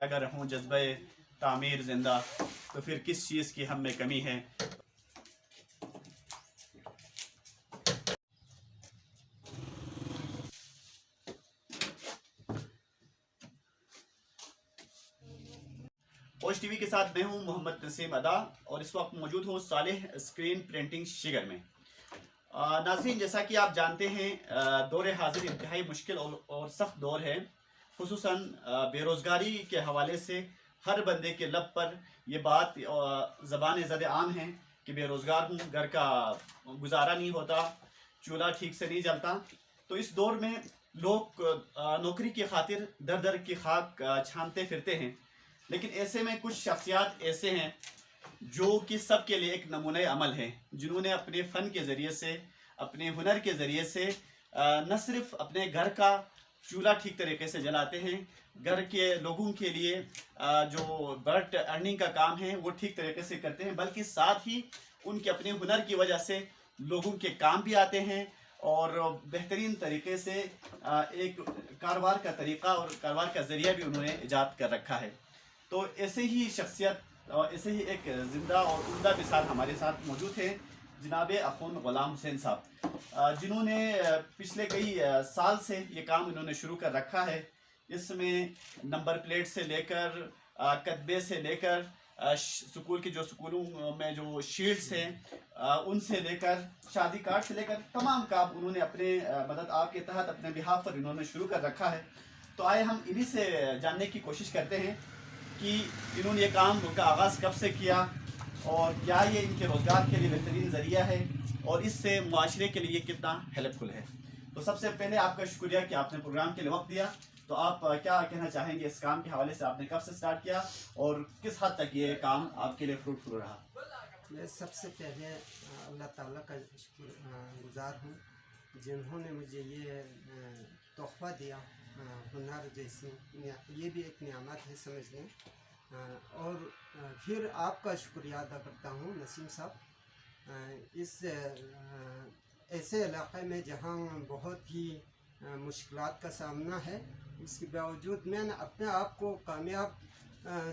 اگر ہوں جذبہ تعمیر زندہ تو پھر کس چیز کی ہم میں کمی ہے. اوش ٹی وی کے ساتھ میں ہوں محمد نسیم ادا اور اس وقت موجود ہوں صالح اسکرین پرنٹنگ شگر میں. ناظرین، جیسا کہ آپ جانتے ہیں دور حاضر انتہائی مشکل اور سخت دور ہے. خصوصاً بے روزگاری کے حوالے سے ہر بندے کے لب پر یہ بات زبان زد عام ہے کہ بے روزگار ہوں، گھر کا گزارا نہیں ہوتا، چولہا ٹھیک سے نہیں جلتا. تو اس دور میں لوگ نوکری کی خاطر در در کی خاک چھانتے پھرتے ہیں. لیکن ایسے میں کچھ شخصیات ایسے ہیں جو کہ سب کے لیے ایک نمونہ عمل ہے، جنہوں نے اپنے فن کے ذریعے سے، اپنے ہنر کے ذریعے سے نہ صرف اپنے گھر کا چولہا ٹھیک طریقے سے جلاتے ہیں، گھر کے لوگوں کے لیے جو برٹ ارننگ کا کام ہے وہ ٹھیک طریقے سے کرتے ہیں، بلکہ ساتھ ہی ان کے اپنے ہنر کی وجہ سے لوگوں کے کام بھی آتے ہیں اور بہترین طریقے سے ایک کاروبار کا طریقہ اور کاروبار کا ذریعہ بھی انہوں نے ایجاد کر رکھا ہے. تو ایسے ہی شخصیت اور ایسے ہی ایک زندہ اور عمدہ مثال ہمارے ساتھ موجود ہے جناب اخون غلام حسین صاحب، جنہوں نے پچھلے کئی سال سے یہ کام انہوں نے شروع کر رکھا ہے. اس میں نمبر پلیٹ سے لے کر کتبے سے لے کر سکول کے جو سکولوں میں جو شیلڈز ہیں ان سے لے کر شادی کارڈ سے لے کر تمام کام انہوں نے اپنے مدد آپ کے تحت اپنے بہاف پر انہوں نے شروع کر رکھا ہے. تو آئے ہم انہی سے جاننے کی کوشش کرتے ہیں کہ انہوں نے یہ کام کا آغاز کب سے کیا اور کیا یہ ان کے روزگار کے لیے بہترین ذریعہ ہے اور اس سے معاشرے کے لیے کتنا ہیلپ فل ہے. تو سب سے پہلے آپ کا شکریہ کہ آپ نے پروگرام کے لیے وقت دیا. تو آپ کیا کہنا چاہیں گے اس کام کے حوالے سے؟ آپ نے کب سے سٹارٹ کیا اور کس حد تک یہ کام آپ کے لیے فروٹفل رہا؟ میں سب سے پہلے اللہ تعالیٰ کا گزار ہوں جنہوں نے مجھے یہ تحفہ دیا، ہنر جیسی، یہ بھی ایک نعمت ہے سمجھ لیں. اور پھر آپ کا شکریہ ادا کرتا ہوں نسیم صاحب، اس ایسے علاقے میں جہاں بہت ہی مشکلات کا سامنا ہے، اس کے باوجود میں نے اپنے آپ کو کامیاب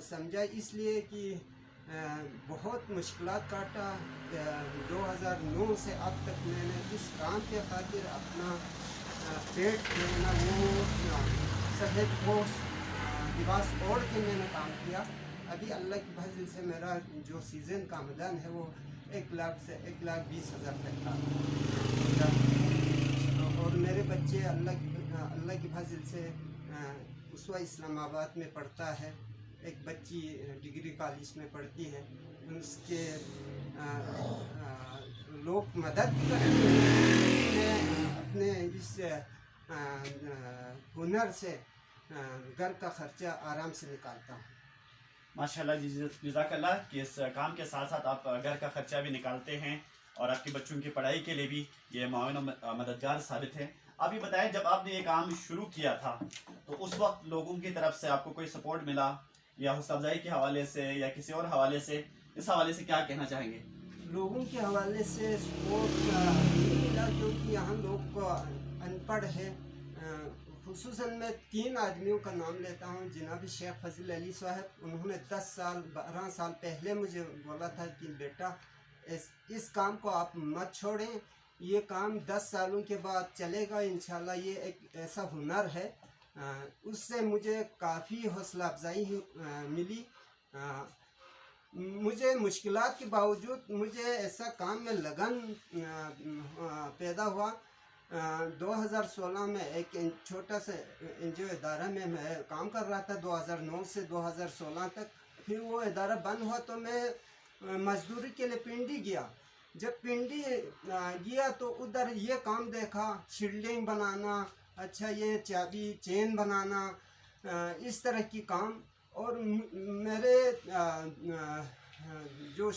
سمجھا، اس لیے کہ بہت مشکلات کاٹا. 2009 سے اب تک میں نے اس کام کے خاطر اپنا پیٹ جو ہے وہ سفید پوش لباس اوڑھ کے میں نے کام کیا. ابھی اللہ کی فضل سے میرا جو سیزن کا آمدن ہے وہ 1 لاکھ سے 1,20,000 تک کا، اور میرے بچے اللہ کی فضل سے اسوہ اسلام آباد میں پڑھتا ہے، ایک بچی ڈگری کالج میں پڑھتی ہے. اس کے لوگ مدد کرتے ہیں. میں اپنے اس ہنر سے گھر کا خرچہ آرام سے نکالتا ہوں. ماشاءاللہ، جزاک اللہ کہ اس کام کے ساتھ ساتھ آپ گھر کا خرچہ بھی نکالتے ہیں اور آپ کے بچوں کی پڑھائی کے لیے بھی یہ معاون و مددگار ثابت ہے. آپ یہ بتائیں، جب آپ نے یہ کام شروع کیا تھا تو اس وقت لوگوں کی طرف سے آپ کو کوئی سپورٹ ملا یا حوصلہ افزائی کے حوالے سے یا کسی اور حوالے سے؟ اس حوالے سے کیا کہنا چاہیں گے؟ لوگوں کے حوالے سے سپورٹ نہیں ملا کیونکہ یہاں لوگ ان پڑھ ہے. خصوصاً میں 3 آدمیوں کا نام لیتا ہوں. جناب شیخ فضل علی صاحب، انہوں نے 12 سال پہلے مجھے بولا تھا کہ بیٹا اس کام کو آپ مت چھوڑیں، یہ کام 10 سالوں کے بعد چلے گا انشاءاللہ، یہ ایک ایسا ہنر ہے. اس سے مجھے کافی حوصلہ افزائی ملی. مجھے مشکلات کے باوجود مجھے ایسا کام میں لگن پیدا ہوا. 2016 میں ایک چھوٹا سا NGO ادارہ میں کام کر رہا تھا 2009 سے 2016 تک. پھر وہ ادارہ بند ہوا تو میں مزدوری کے لیے پنڈی گیا. جب پنڈی گیا تو ادھر یہ کام دیکھا، شیلڈنگ بنانا، اچھا یہ چابی چین بنانا، اس طرح کی کام. اور میرے جو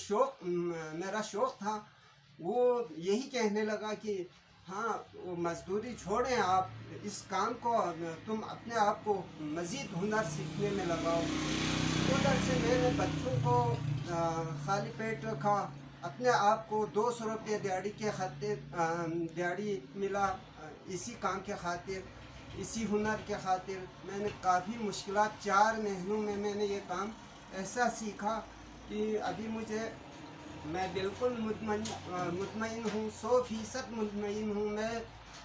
میرا شوق تھا وہ یہی کہنے لگا کہ ہاں مزدوری چھوڑیں، آپ اس کام کو تم اپنے آپ کو مزید ہنر سیکھنے میں لگاؤ. ادھر سے میں نے بچوں کو خالی پیٹ رکھا، اپنے آپ کو 200 روپے دیہڑی کے خاطر دیہڑی ملا اسی کام کے خاطر. اسی ہنر کے خاطر میں نے کافی مشکلات 4 مہینوں میں نے یہ کام ایسا سیکھا کہ ابھی میں بالکل مطمئن ہوں، 100% مطمئن ہوں. میں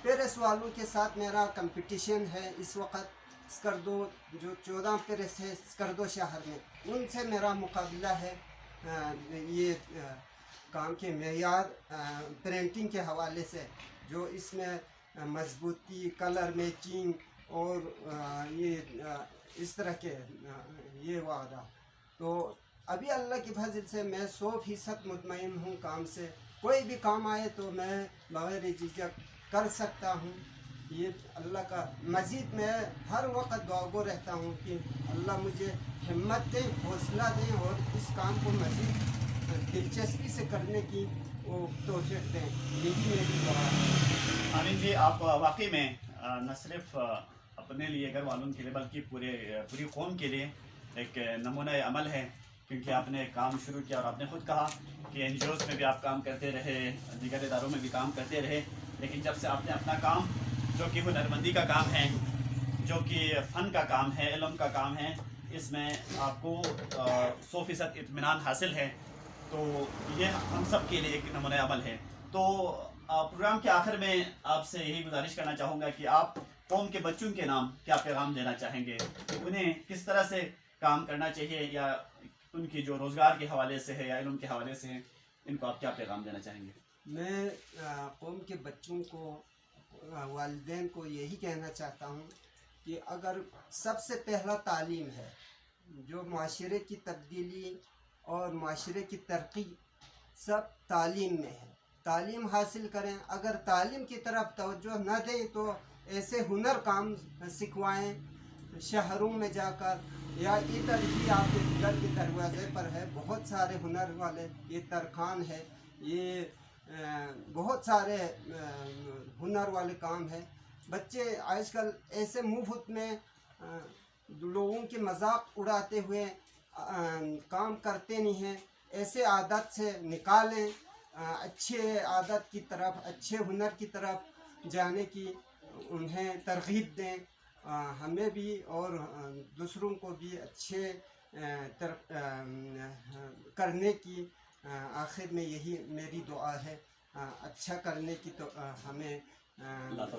پیرس والوں کے ساتھ میرا کمپٹیشن ہے اس وقت. اسکردو جو 14 پیرس ہے اسکردو شہر میں، ان سے میرا مقابلہ ہے. یہ کام کے معیار پرنٹنگ کے حوالے سے، جو اس میں مضبوطی، کلر میچنگ اور یہ اس طرح کے یہ وعدہ. تو ابھی اللہ کی فضل سے میں 100% مطمئن ہوں کام سے. کوئی بھی کام آئے تو میں بغیر جھجک کر سکتا ہوں. یہ اللہ کا مزید میں ہر وقت دعا گو رہتا ہوں کہ اللہ مجھے ہمت دیں، حوصلہ دیں اور اس کام کو مزید دلچسپی سے کرنے کی وہ توفیق دیں. یہی میری دعا ہے. امین جی، آپ واقعی میں نہ صرف اپنے لیے، گھر والوں کے لیے، بلکہ پوری قوم کے لیے ایک نمونہ عمل ہے. کیونکہ آپ نے کام شروع کیا اور آپ نے خود کہا کہ این جی اوز میں بھی آپ کام کرتے رہے، دیگر اداروں میں بھی کام کرتے رہے، لیکن جب سے آپ نے اپنا کام، جو کہ ہنرمندی کا کام ہے، جو کہ فن کا کام ہے، علم کا کام ہے، اس میں آپ کو 100% اطمینان حاصل ہے. تو یہ ہم سب کے لیے ایک نمونہ عمل ہے. تو پروگرام کے آخر میں آپ سے یہی گزارش کرنا چاہوں گا کہ آپ قوم کے بچوں کے نام کیا پیغام دینا چاہیں گے؟ انہیں کس طرح سے کام کرنا چاہیے، یا ان کی جو روزگار کے حوالے سے ہے یا علم کے حوالے سے ہے، ان کو آپ کیا پیغام دینا چاہیں گے؟ میں قوم کے بچوں کو، والدین کو یہی کہنا چاہتا ہوں کہ اگر سب سے پہلا تعلیم ہے، جو معاشرے کی تبدیلی اور معاشرے کی ترقی سب تعلیم میں ہے. تعلیم حاصل کریں. اگر تعلیم کی طرف توجہ نہ دیں تو ایسے ہنر کام سکھوائیں شہروں میں جا کر، یا ادھر ہی آپ کے گھر کے دروازے پر ہے بہت سارے ہنر والے. یہ ترخان ہے، یہ بہت سارے ہنر والے کام ہیں. بچے آج کل ایسے مفت میں لوگوں کے مذاق اڑاتے ہوئے کام کرتے نہیں ہیں. ایسے عادت سے نکالیں، اچھے عادت کی طرف، اچھے ہنر کی طرف جانے کی انہیں ترغیب دیں. ہمیں بھی اور دوسروں کو بھی اچھے کرنے کی آخر میں یہی میری دعا ہے. اچھا کرنے کی تو ہمیں اللہ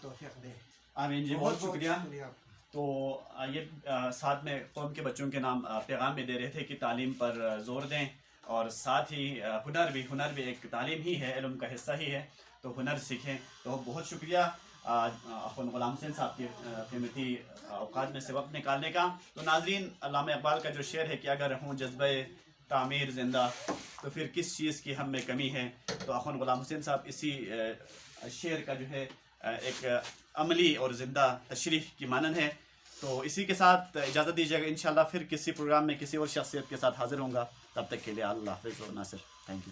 توفیق دے. آمین جی، بہت شکریہ. شکریہ. تو یہ ساتھ میں قوم کے بچوں کے نام پیغام میں دے رہے تھے کہ تعلیم پر زور دیں، اور ساتھ ہی ہنر بھی ایک تعلیم ہی ہے، علم کا حصہ ہی ہے. تو ہنر سیکھیں. تو بہت شکریہ اخوان غلام حسین صاحب کی قیمتی اوقات میں سے وقت نکالنے کا. تو ناظرین، علامہ اقبال کا جو شعر ہے کہ اگر ہوں جذبہ تعمیر زندہ تو پھر کس چیز کی ہم میں کمی ہے، تو اخوان غلام حسین صاحب اسی شعر کا جو ہے ایک عملی اور زندہ تشریح کی مانند ہے. تو اسی کے ساتھ اجازت دیجیے گا. انشاءاللہ پھر کسی پروگرام میں کسی اور شخصیت کے ساتھ حاضر ہوں گا. تب تک کے لیے اللہ حافظ و ناصر. Thank you.